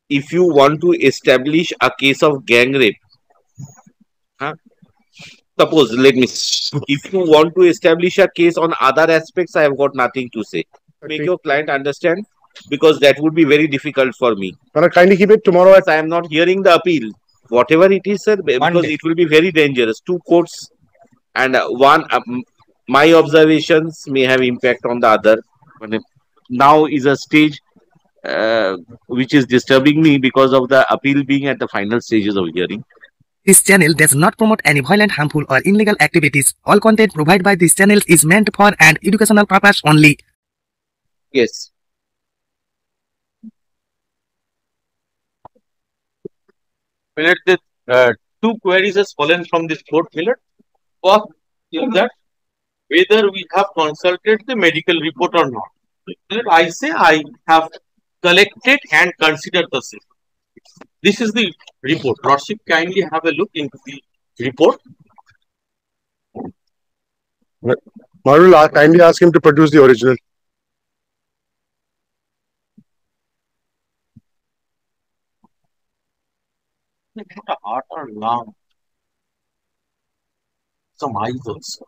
if you want to establish a case of gang rape, huh? Suppose, if you want to establish a case on other aspects, I have got nothing to say. Make your client understand, because that would be very difficult for me. Kindly keep it tomorrow I am not hearing the appeal. Whatever it is, sir, because it will be very dangerous. Two courts and one, my observations may have impact on the other. Now is a stage which is disturbing me because of the appeal being at the final stages of hearing. This channel does not promote any violent, harmful, or illegal activities. All content provided by this channel is meant for an educational purpose only. Yes. Millet, the two queries has fallen from this court, Millet. First is that whether we have consulted the medical report or not. Millet, I say I have collected and considered the same. This is the report. Lordship, kindly have a look into the report. I will kindly ask him to produce the original. Not a heart or lung. Some eyes also.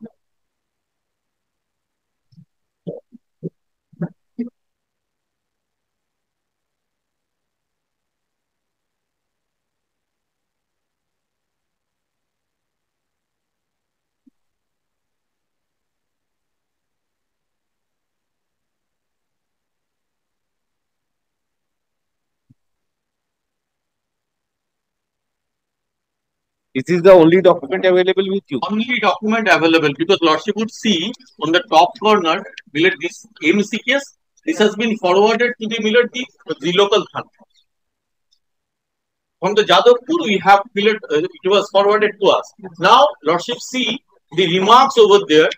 This is the only document available with you. Only document available, because Lordship would see on the top corner, Millet, this MCKS, this has been forwarded to the Millet, the local thana. From the Jadavpur, we have Millet, it was forwarded to us. Now, Lordship, see the remarks over there.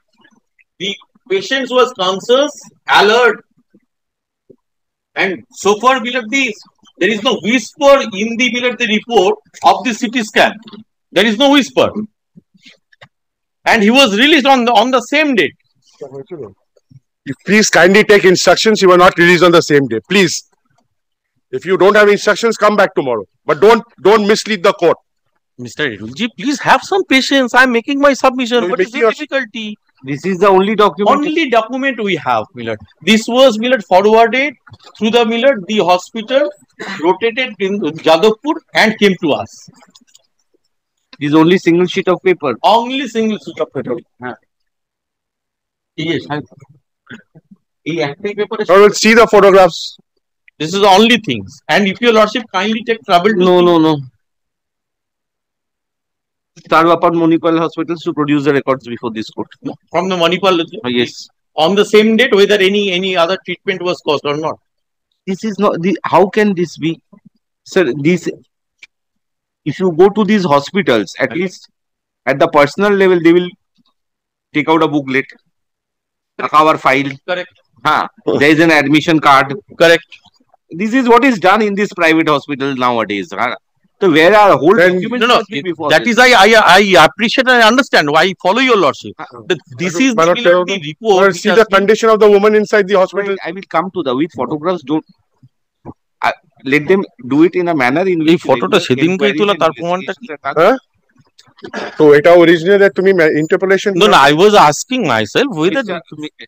The patient was conscious, alert, and so far, Millet, there is no whisper in the Millet, the report of the CT scan. There is no whisper. And he was released on the same date. Please kindly take instructions. You were not released on the same day. Please. If you don't have instructions, come back tomorrow. But don't mislead the court. Mr. Edulji, please have some patience. I am making my submission. What is the difficulty? This is the only document. Only document we have, Millet. This was, Millet, forwarded through the Millet, the hospital, rotated in Jadavpur and came to us. This is only single sheet of paper. Only single sheet of paper. Yes. I will see the photographs. This is the only things. And if your Lordship kindly take trouble to No. Start upon municipal hospitals to produce the records before this court. From the municipal? Yes. On the same date, whether any other treatment was caused or not. This is not the. How can this be, sir? This. If you go to these hospitals, at least at the personal level, they will take out a booklet, a cover file. Correct. There is an admission card. Correct. This is what is done in this private hospital nowadays. So where are whole documents? No. That is I appreciate and I understand why I follow your Lordship. This is the report. See the condition of the woman inside the hospital. I will come to the with photographs. Don't. Let them do it in a manner in which. Photo সেদিনকেই তোলা তার প্রমাণটা কি? So এটা original তুমি interpolation. No, I was asking myself whether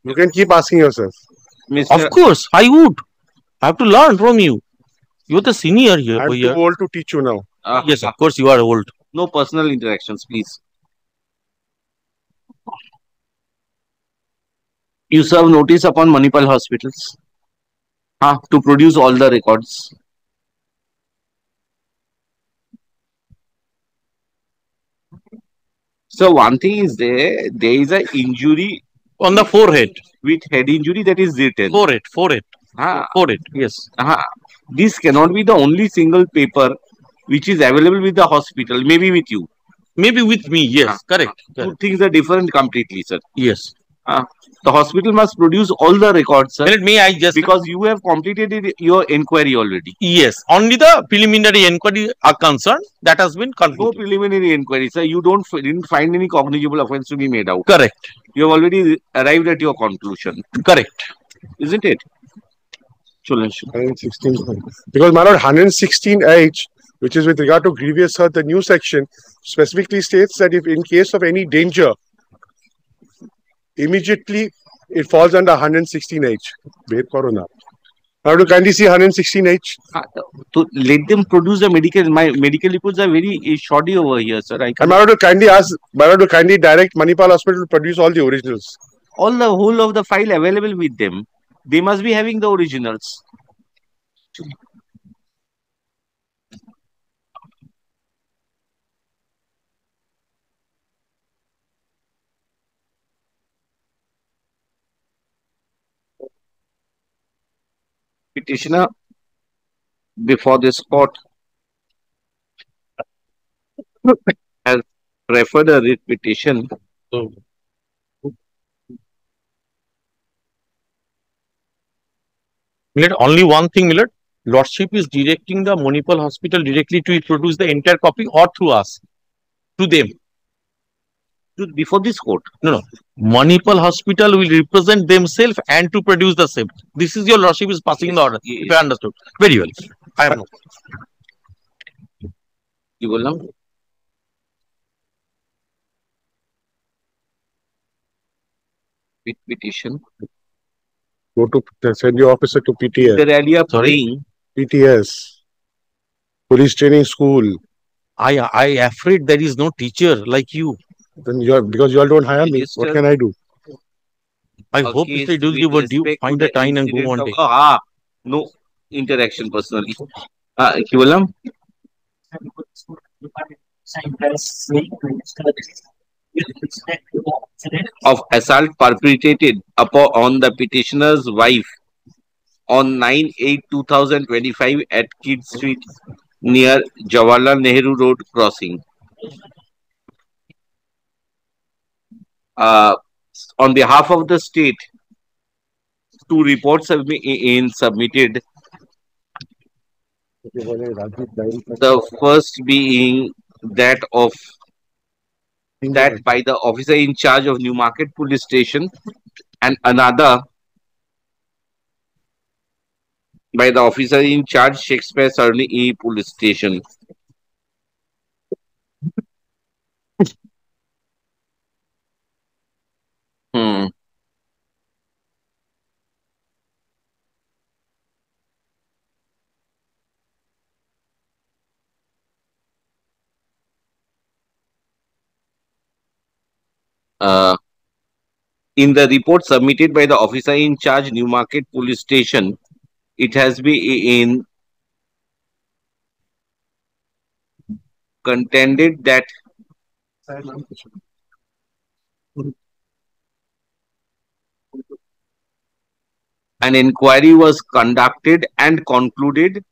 you can keep asking yourself. Of course, I would. I have to learn from you. You are the senior here. I am too old to teach you now. Yes, of course you are old. No personal interactions, please. You serve notice upon municipal hospitals to produce all the records. So one thing is there is an injury on the forehead with head injury that is written. Forehead. Forehead. Yes. This cannot be the only single paper which is available with the hospital. Maybe with you. Maybe with me. Yes. Correct. Two things are different completely, sir. Yes. The hospital must produce all the records, sir. May I just... Because you have completed your inquiry already. Yes. Only the preliminary inquiry are concerned. That has been concluded. No preliminary inquiry, sir. You didn't find any cognizable offence to be made out. Correct. You have already arrived at your conclusion. Correct. Isn't it? 116. Because my lord, 116H, which is with regard to grievous hurt, the new section specifically states that if in case of any danger, immediately it falls under 116H. Wait, Corona. Now to kindly see 116H. To let them produce the medical. My medical reports are very shoddy over here, sir. I And can't. my lord, to kindly ask, my lord, to kindly direct Manipal Hospital to produce all the originals. All the whole of the file available with them. They must be having the originals. Petitioner before this court has preferred a writ petition. Millet, only one thing, Millet. Lordship is directing the Manipal Hospital directly to produce the entire copy or through us, to them. Before this court. No. Manipal Hospital will represent themselves and to produce the same. This is your Lordship is passing the order. Yes. If I understood. Very well. I am. You will know. With petition. Go to send your officer to PTS. The rally of praying. PTS. Police Training School. I afraid there is no teacher like you. Then because you all don't hire me. What can I do? I hope if they do give a due, find the time and go one day. No interaction personally. Kivalam? Of assault perpetrated upon the petitioner's wife on 9/8/2025 at Kid Street near Jawaharlal Nehru Road crossing. On behalf of the state, two reports have been submitted. The first being that by the officer in charge of Newmarket Police Station, and another by the officer in charge Shakespeare Sarni Police Station. In the report submitted by the officer in charge Newmarket Police Station, it has been contended that an inquiry was conducted and concluded,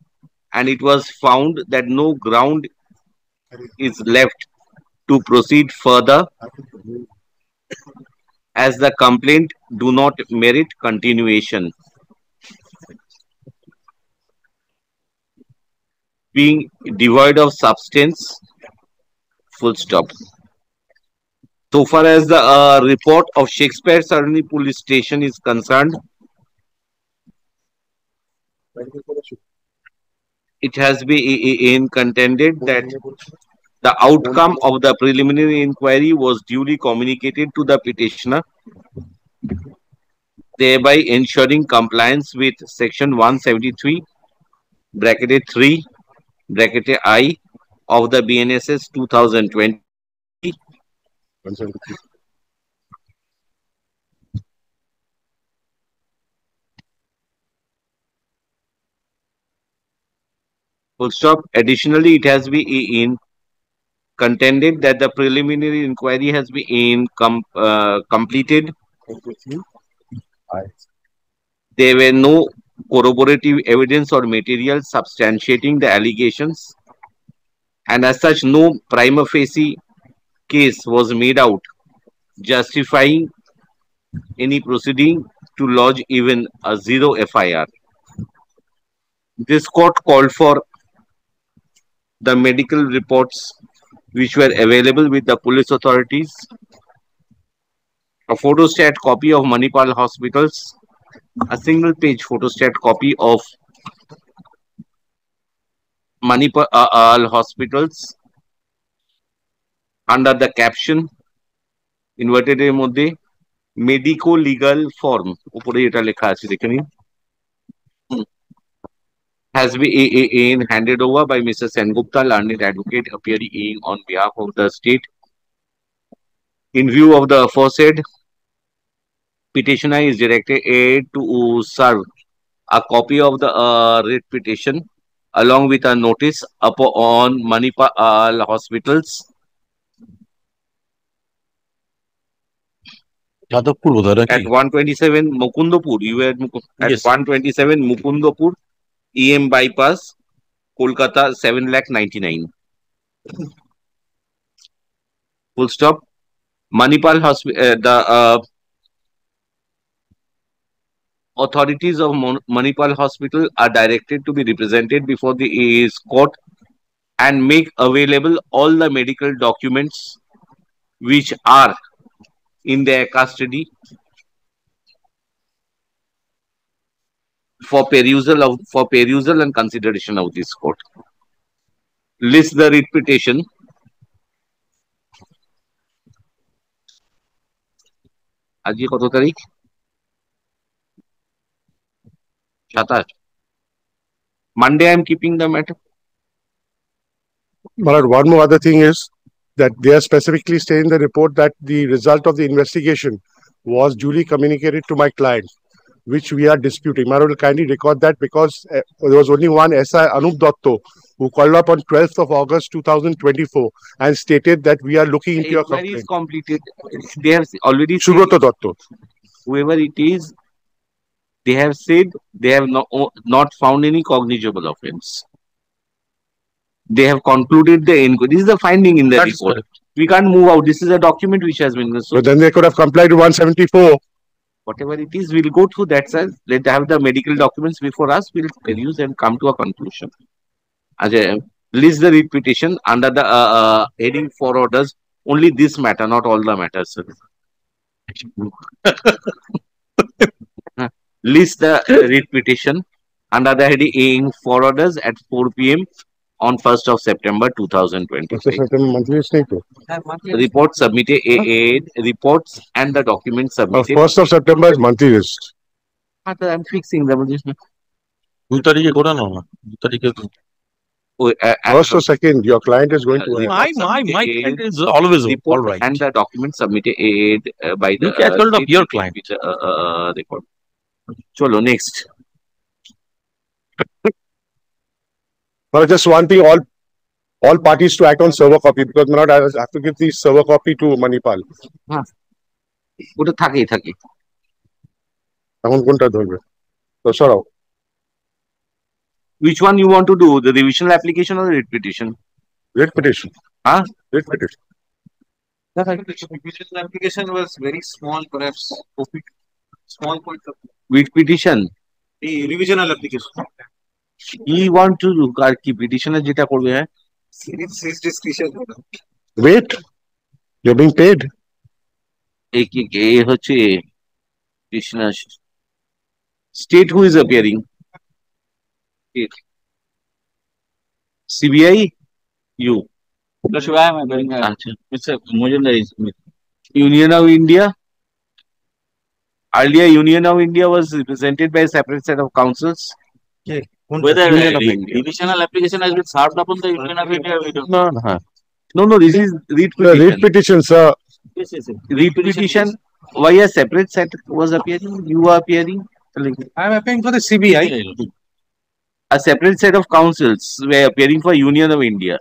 and it was found that no ground is left to proceed further, as the complaint do not merit continuation. Being devoid of substance, full stop. So far as the report of Shakespeare Sarni Police Station is concerned, it has been contended that the outcome of the preliminary inquiry was duly communicated to the petitioner, thereby ensuring compliance with section 173 bracketed 3 bracketed I of the BNSS 2020. Full stop. Additionally, it has been contended that the preliminary inquiry has been completed. There were no corroborative evidence or material substantiating the allegations, and as such, no prima facie case was made out justifying any proceeding to lodge even a 0 FIR. This court called for the medical reports which were available with the police authorities, a photostat copy of Manipal hospitals, a single page photostat copy of Manipal hospitals under the caption inverted এর মধ্যে medico legal form উপরে এটা লেখা আছে দেখে নিন has been handed over by Mr. Sengupta, learned advocate appearing on behalf of the state. In view of the aforesaid, petitioner is directed to serve a copy of the writ petition along with a notice upon Manipal hospitals at 127 Mukundapur. You were at Yes. 127 Mukundapur, EM bypass, Kolkata 7,99,000. Full stop. Manipal hospital. The authorities of Manipal hospital are directed to be represented before the court and make available all the medical documents which are in their custody for perusal and consideration of this court. List the writ petition. আজকে কত তারিখ? 27. Monday I am keeping the matter. But one more other thing is that they are specifically saying in the report that the result of the investigation was duly communicated to my client, which we are disputing. Mara will kindly record that because there was only one SI Anup Dotto who called up on 12th of August 2024 and stated that we are looking into your Inquiry is complaint. completed. They have already said, Subroto Dotto. whoever it is, they have said they have not found any cognizable offense. They have concluded the inquiry. This is the finding in the That is report. correct. We can't move out. This is a document which has been so But then they could have complied to 174. whatever it is, we'll go through that side. Let's have the medical documents before us. We'll peruse and come to a conclusion. List the writ petition under the heading for orders. Only this matter, not all the matters. Sir. List the writ petition under the heading for orders at 4 p.m. on 1st of September 2025. Reports submitted, reports and the documents submitted. 1st of September is monthly list. I'm fixing them. 2 তারিখে করে নাও না 2 তারিখে First or second, your client is going to. my client is always report all right. and the documents submitted by the You can hold up your client. with, report. Cholo, next. But just one thing, all parties to act on server copy because Manoj, I have to give the server copy to Manipal. ওটা থাকেই থাকে এখন কোনটা ধরবে তো সরাও which one you want to do, the revisional application or the writ petition? writ petition. Writ petition. The revision application was very small, perhaps small point of Writ petition the revisional application. you want to do আর কি petitioner যেটা করবে হ্যাঁ It's his discretion. Wait, you're being paid. এই কি হচ্ছে petitioner state who is appearing state CBI you That's why I'm doing Mr. Mojumdar is Union of India. Earlier, Union of India was represented by a separate set of councils. whether Union of India. revisional application has been served upon the Union of India. We don't know. No, this is writ The writ petition. petition, sir. Yes, yes, yes. Writ petition. Why a separate set was appearing? You are appearing. I'm applying for the CBI. A separate set of councils were appearing for Union of India.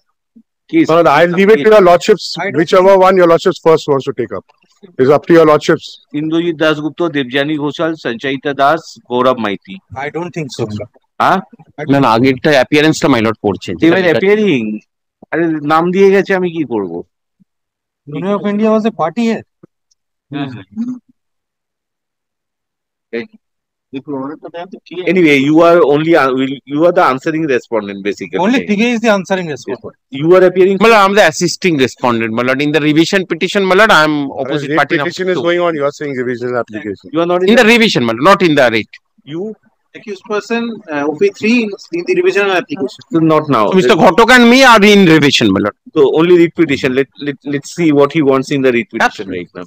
Case. But I'll leave it to your lordships, whichever one your lordships first wants to take up. It's up to your lordships. Indojit Das Gupta, Devjani Ghoshal, Sanchayita Das, Gaurav Maiti. I don't think so. Huh? না না আগেরটা অ্যাপিয়ারেন্সটা minor পড়ছে They were appearing. আরে নাম দিয়ে গেছে আমি কি করব? Union of India was a party here. Anyway, you are only you are the answering respondent basically. Only Tige is the answering respondent. You are appearing. I'm the assisting respondent. In the revision petition, I am opposite party. Petition is going on. You are saying revision application. You are not in the revision, not in the rate. You accused person OP3 in the revision application. Not now. So Mr. Ghotok and me are in revision, So only read petition. Let's see what he wants in the read petition right now.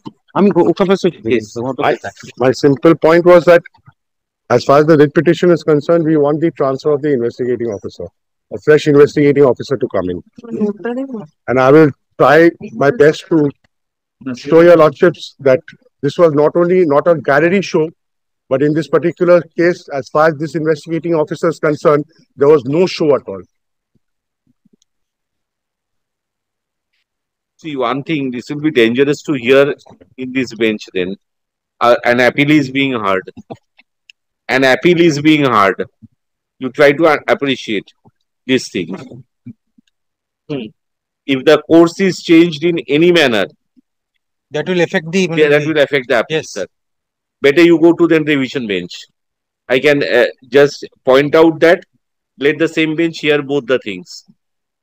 Yes. My simple point was that as far as the writ petition is concerned, we want the transfer of the investigating officer, a fresh investigating officer to come in. And I will try my best to show your lordships that this was not only not a gallery show, but in this particular case, as far as this investigating officer is concerned, there was no show at all. See, one thing, this will be dangerous to hear in this bench then. An appeal is being heard. An appeal is being heard. You try to appreciate this thing. If the course is changed in any manner, that will affect the appeal, yes, sir. Better you go to the revision bench. I can just point out that let the same bench hear both the things.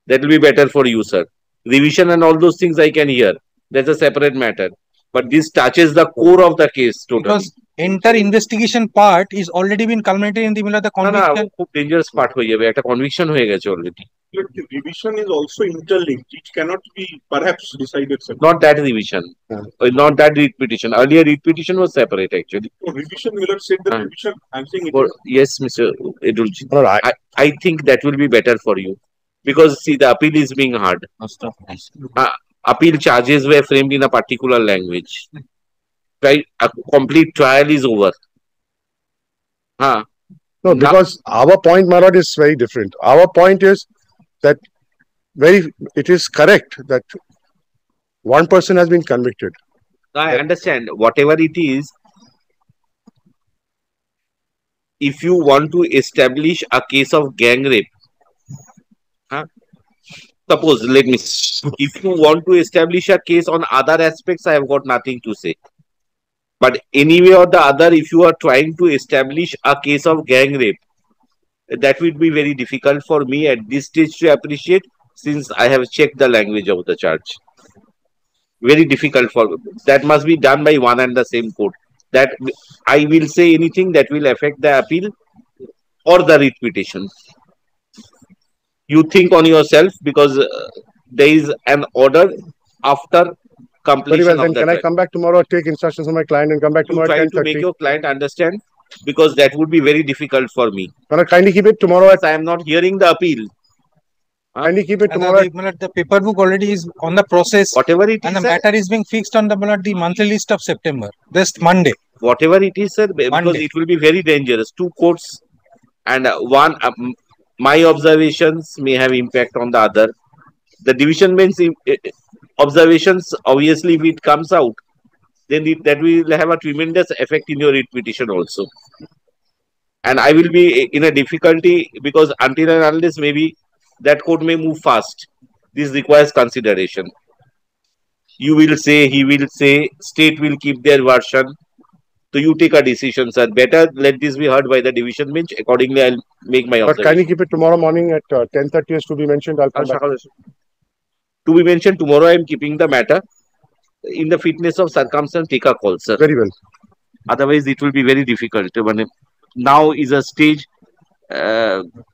That will be better for you, sir. Revision and all those things I can hear. That's a separate matter. But this touches the core of the case totally. Because entire investigation part is already been culminated in the middle of the conviction. No, dangerous part hoye gabe. Ekta conviction hoye geche already. But the revision is also interlinked. It cannot be perhaps decided separately. Not that revision. Not that read petition. Earlier read petition was separate actually. So revision will have said the revision. I'm saying it. Yes, Mr. Edulji. I think that will be better for you. Because see, the appeal is being heard. Appeal charges were framed in a particular language. Right? A complete trial is over. No, because our point, Marad, is very different. Our point is that it is correct that one person has been convicted. I understand. Whatever it is, if you want to establish a case of gang rape, suppose, if you want to establish a case on other aspects, I have got nothing to say. But anyway or the other, if you are trying to establish a case of gang rape, that would be very difficult for me at this stage to appreciate, since I have checked the language of the charge. Very difficult for that must be done by one and the same court. That I will say anything that will affect the appeal or the writ petition. You think on yourself, because there is an order after completion Very well, of then can I come back tomorrow, take instructions from my client and come back tomorrow at 10:30? To make your client understand, because that would be very difficult for me. Can I kindly keep it tomorrow at... I am not hearing the appeal. Kindly keep it tomorrow. The paper book already is on the process. Whatever it is, and the matter is being fixed on the monthly list of September. Just Monday. Whatever it is, sir, because it will be very dangerous. Two courts and one... my observations may have impact on the other. The division bench observations, obviously, if it comes out, then that will have a tremendous effect in your writ petition also. And I will be in a difficulty because until and unless maybe that court may move fast. This requires consideration. You will say, he will say, state will keep their version. So you take a decision, sir. Better let this be heard by the division bench. Accordingly, I'll make my observation. But can you keep it tomorrow morning at 10:30 is to be mentioned? I'll come back. To be mentioned tomorrow, I am keeping the matter. In the fitness of circumstance, take a call, sir. Very well. Otherwise, it will be very difficult. Now is a stage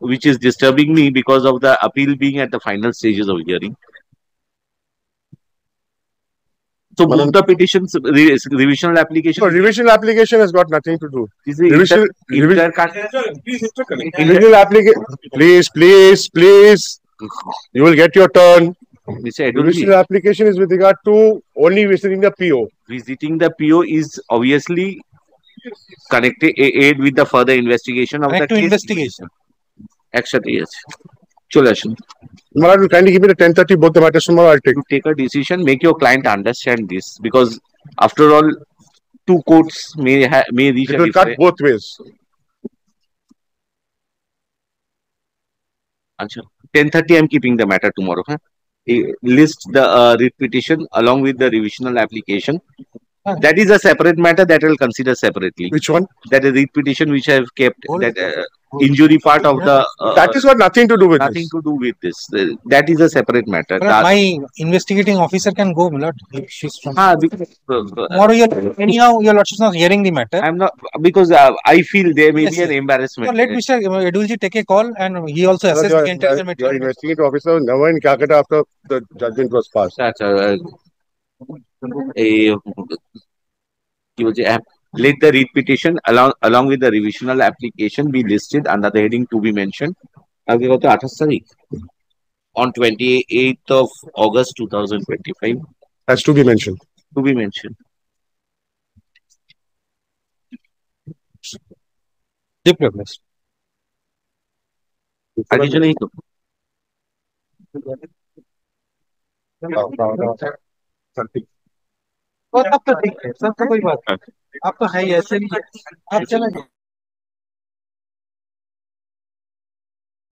which is disturbing me because of the appeal being at the final stages of hearing. So both the petitions, revisional application. No, revisional application has got nothing to do. Revisional application. Please. You will get your turn. Revisional application is with regard to only visiting the PO. Visiting the PO is obviously connected aid with the further investigation of the case. Investigation. Actually, yes. Cholashan. Maharaj will kindly give me the 10:30 both the matters tomorrow. I'll take. To take a decision, make your client understand this, because after all, two courts may reach. It will cut both ways. 10:30. I'm keeping the matter tomorrow. List the writ petition along with the revisional application That is a separate matter that I will consider separately. Which one? That is read petition which I have kept, that injury part of the That is got nothing to do with nothing this. to do with this. That is a separate matter. My investigating officer can go, my lord, if she's from. Because, Tomorrow, anyhow, your lordship is not hearing the matter. I'm not, because I feel there may be an embarrassment. So let Mr. Edulji take a call, and he also assess the entire Your material. investigating officer never in Calcutta after the judgment was passed. That's let the read petition along with the revisional application be listed under the heading to be mentioned. On 28th of August 2025. Has to be mentioned. To be mentioned. Deep request. आगे चले तो अब तो ठीक है, सब तो कोई बात नहीं, अब तो है ही ऐसे भी, अब चला